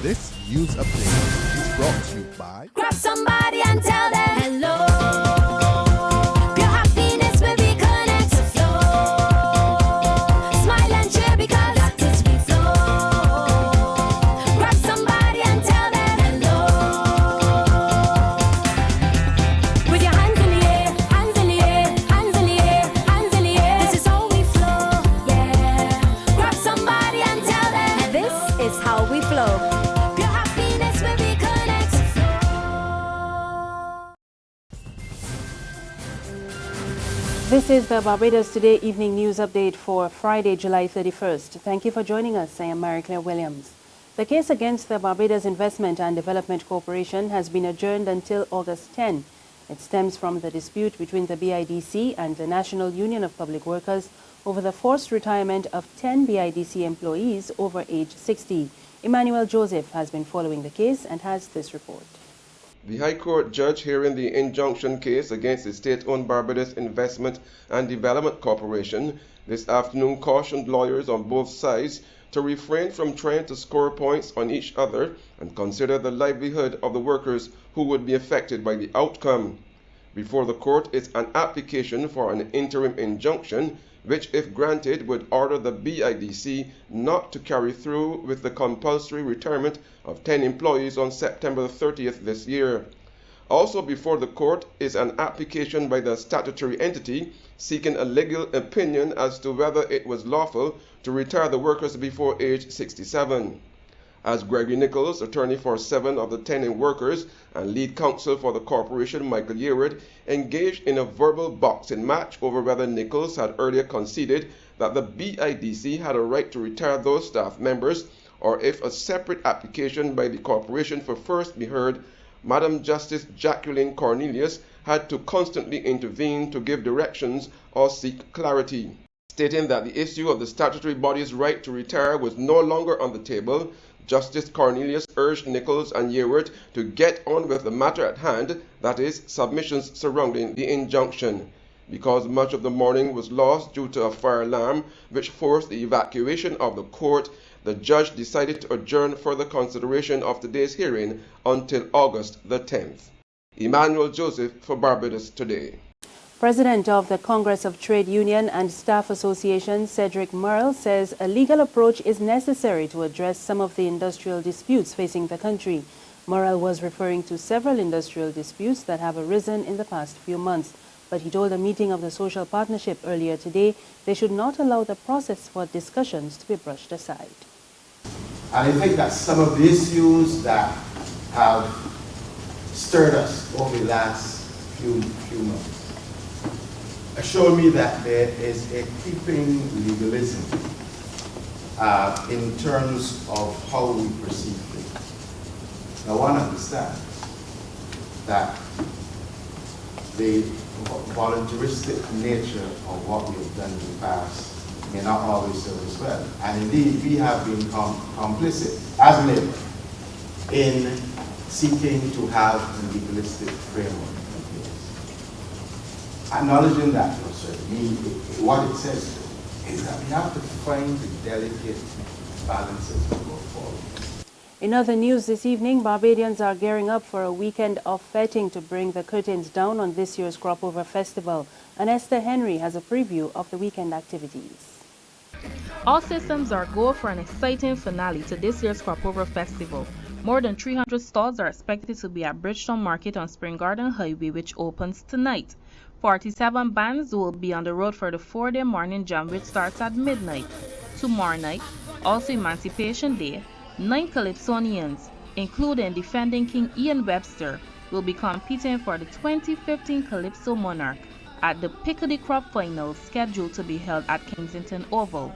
This news update is brought to you by Grab somebody and tell them hello. Your happiness will be connected to flow. Smile and cheer because that is we flow. Grab somebody and tell them hello. With your hands in the air, hands in the air, hands in the air, hands in the air. This is how we flow, yeah. Grab somebody and tell them this is how we flow. Your happiness will be connected to flow. This is the Barbados Today evening news update for Friday, July 31st. Thank you for joining us. I am Mary-Claire Williams. The case against the Barbados Investment and Development Corporation has been adjourned until August 10. It stems from the dispute between the BIDC and the National Union of Public Workers over the forced retirement of 10 BIDC employees over age 60. Emmanuel Joseph has been following the case and has this report. The High Court judge hearing the injunction case against the state-owned Barbados Investment and Development Corporation this afternoon cautioned lawyers on both sides to refrain from trying to score points on each other and consider the livelihood of the workers who would be affected by the outcome. Before the court is an application for an interim injunction which, if granted, would order the BIDC not to carry through with the compulsory retirement of 10 employees on September 30th this year. Also before the court is an application by the statutory entity seeking a legal opinion as to whether it was lawful to retire the workers before age 67. As Gregory Nichols, attorney for 7 of the 10 workers and lead counsel for the corporation, Michael Yearwood, engaged in a verbal boxing match over whether Nichols had earlier conceded that the BIDC had a right to retire those staff members, or if a separate application by the corporation for first be heard, Madam Justice Jacqueline Cornelius had to constantly intervene to give directions or seek clarity. Stating that the issue of the statutory body's right to retire was no longer on the table, Justice Cornelius urged Nichols and Yearwood to get on with the matter at hand, that is, submissions surrounding the injunction. Because much of the morning was lost due to a fire alarm which forced the evacuation of the court, the judge decided to adjourn further consideration of today's hearing until August the 10th. Emmanuel Joseph for Barbados Today. President of the Congress of Trade Union and Staff Association, Cedric Merle, says a legal approach is necessary to address some of the industrial disputes facing the country. Merle was referring to several industrial disputes that have arisen in the past few months, but he told a meeting of the Social Partnership earlier today they should not allow the process for discussions to be brushed aside. And I think that some of the issues that have stirred us over the last few months assure me that there is a creeping legalism in terms of how we perceive things. Now, one understands that the voluntaristic nature of what we have done in the past may not always serve us well. And indeed, we have been complicit as Labour in seeking to have a legalistic framework. Acknowledging that, what it says is that we have to find the delicate balances to go forward. In other news this evening, Barbadians are gearing up for a weekend of feting to bring the curtains down on this year's Crop Over Festival. And Esther Henry has a preview of the weekend activities. All systems are go for an exciting finale to this year's Crop Over Festival. More than 300 stalls are expected to be at Bridgetown Market on Spring Garden Highway, which opens tonight. 47 bands will be on the road for the 4-day morning jam, which starts at midnight. Tomorrow night, also Emancipation Day, 9 Calypsonians, including defending King Ian Webster, will be competing for the 2015 Calypso Monarch at the Piccadilly Crop Finals scheduled to be held at Kensington Oval.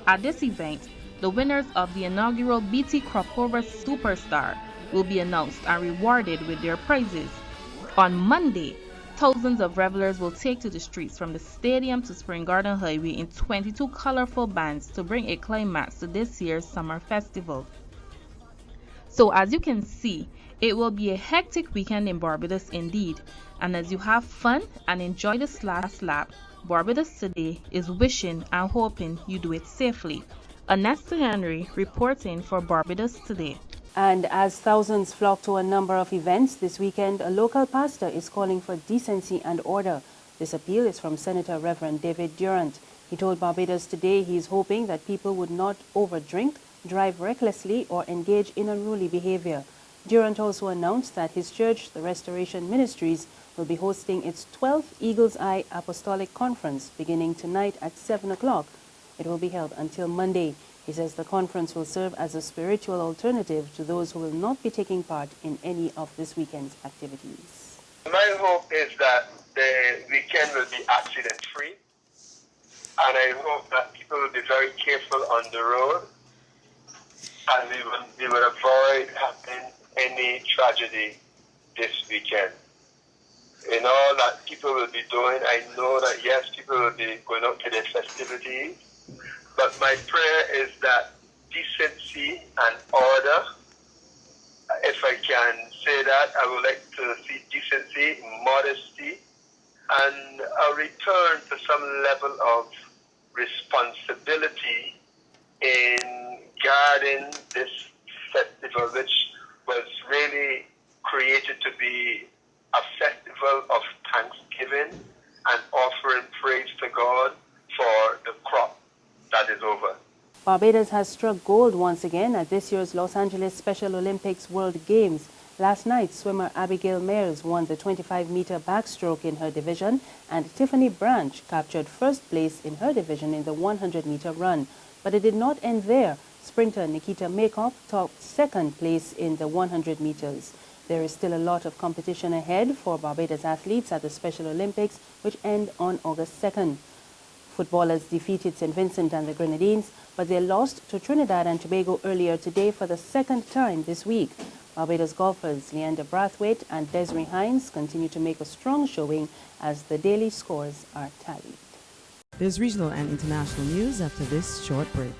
At this event, the winners of the inaugural BT Crop Over Superstar will be announced and rewarded with their prizes. On Monday, thousands of revelers will take to the streets from the stadium to Spring Garden Highway in 22 colorful bands to bring a climax to this year's summer festival. So as you can see, it will be a hectic weekend in Barbados indeed. And as you have fun and enjoy this last lap, Barbados Today is wishing and hoping you do it safely. Esther Henry reporting for Barbados Today. And as thousands flock to a number of events this weekend, a local pastor is calling for decency and order. This appeal is from Senator Reverend David Durant. He told Barbados Today he is hoping that people would not overdrink, drive recklessly, or engage in unruly behavior. Durant also announced that his church, the Restoration Ministries, will be hosting its 12th Eagle's Eye Apostolic Conference beginning tonight at 7 o'clock. It will be held until Monday. He says the conference will serve as a spiritual alternative to those who will not be taking part in any of this weekend's activities. My hope is that the weekend will be accident-free, and I hope that people will be very careful on the road, and we will avoid having any tragedy this weekend. In all that people will be doing, I know that yes, people will be going out to their festivities, but my prayer is that decency and order, if I can say that, I would like to see decency, modesty, and a return to some level of responsibility in guarding this festival, which was really created to be a festival of thanksgiving and offering praise to God for the crop that is over. Barbados has struck gold once again at this year's Los Angeles Special Olympics World Games. Last night, swimmer Abigail Mayers won the 25-meter backstroke in her division, and Tiffany Branch captured first place in her division in the 100-meter run. But it did not end there. Sprinter Nikita Makov topped second place in the 100 meters. There is still a lot of competition ahead for Barbados athletes at the Special Olympics, which end on August 2nd. Footballers defeated St. Vincent and the Grenadines, but they lost to Trinidad and Tobago earlier today for the second time this week. Barbados golfers Leander Brathwaite and Desiree Hines continue to make a strong showing as the daily scores are tallied. There's regional and international news after this short break.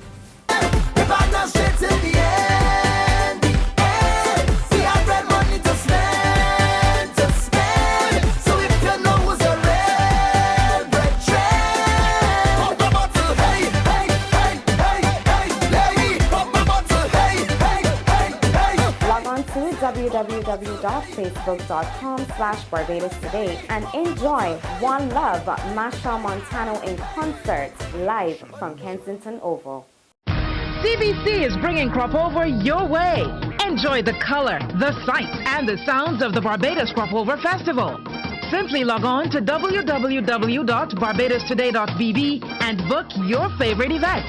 www.facebook.com/Barbados Today and enjoy One Love Masha Montano in concert live from Kensington Oval. CBC is bringing Crop Over your way. Enjoy the color, the sights, and the sounds of the Barbados Crop Over Festival. Simply log on to www.barbadostoday.bb and book your favorite event.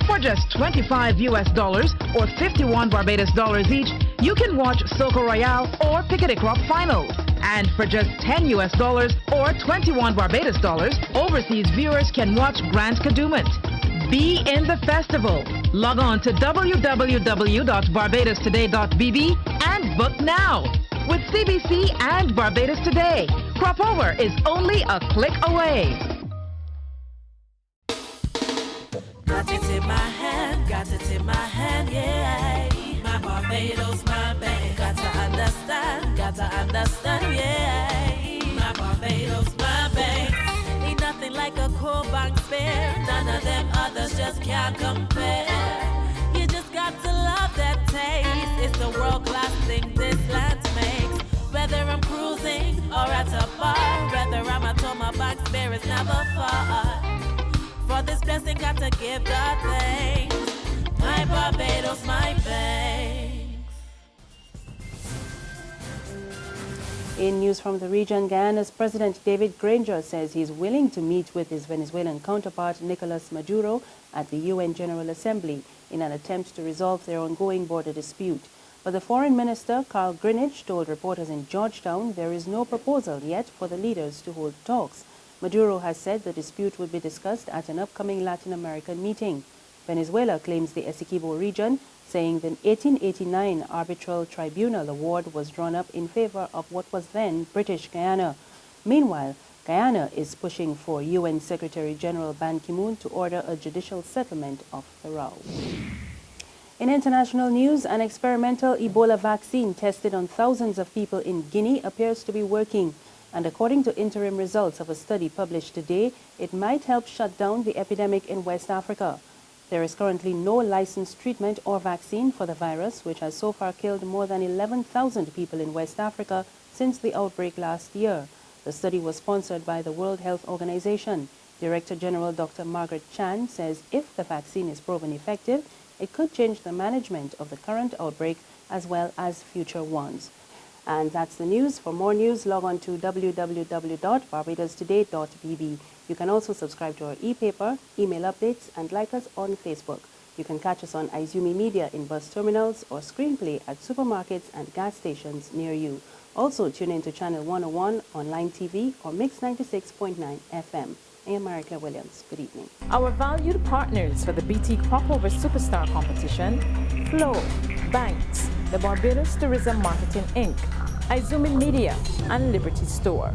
For just $25 or 51 Barbados dollars each, you can watch Soco Royale or Piccadilly Crop finals. And for just $10 or 21 Barbados dollars, overseas viewers can watch Grand Kadooment. Be in the festival. Log on to www.barbadostoday.bb and book now. With CBC and Barbados Today, Crop Over is only a click away. Got it in my hand, yeah. My Barbados, my bank. Got to understand, yeah. My Barbados, my bank. Ain't nothing like a cool bank spare. None of them others just can't compare. You just got to love that taste. It's the world-class thing this land makes. Whether I'm cruising or at a bar, whether I'm at home, my bank spare is never far. For this blessing, got to give God thanks. My Barbados, my banks. In news from the region, Guyana's President David Granger says he's willing to meet with his Venezuelan counterpart Nicolas Maduro at the UN General Assembly in an attempt to resolve their ongoing border dispute. But the Foreign Minister, Carl Greenwich, told reporters in Georgetown there is no proposal yet for the leaders to hold talks. Maduro has said the dispute will be discussed at an upcoming Latin American meeting. Venezuela claims the Essequibo region, saying the 1889 Arbitral Tribunal Award was drawn up in favor of what was then British Guyana. Meanwhile, Guyana is pushing for UN Secretary General Ban Ki-moon to order a judicial settlement of the row. In international news, an experimental Ebola vaccine tested on thousands of people in Guinea appears to be working. And according to interim results of a study published today, it might help shut down the epidemic in West Africa. There is currently no licensed treatment or vaccine for the virus, which has so far killed more than 11,000 people in West Africa since the outbreak last year. The study was sponsored by the World Health Organization. Director General Dr. Margaret Chan says if the vaccine is proven effective, it could change the management of the current outbreak as well as future ones. And that's the news. For more news, log on to www.barbadostoday.bb. You can also subscribe to our e-paper, email updates, and like us on Facebook. You can catch us on Izumi Media in bus terminals or Screenplay at supermarkets and gas stations near you. Also, tune in to Channel 101 online TV or Mix 96.9 FM. I am Maricla Williams. Good evening. Our valued partners for the BT Cropover Superstar Competition: Flow, Banks, the Barbados Tourism Marketing Inc., Izumi Media, and Liberty Store.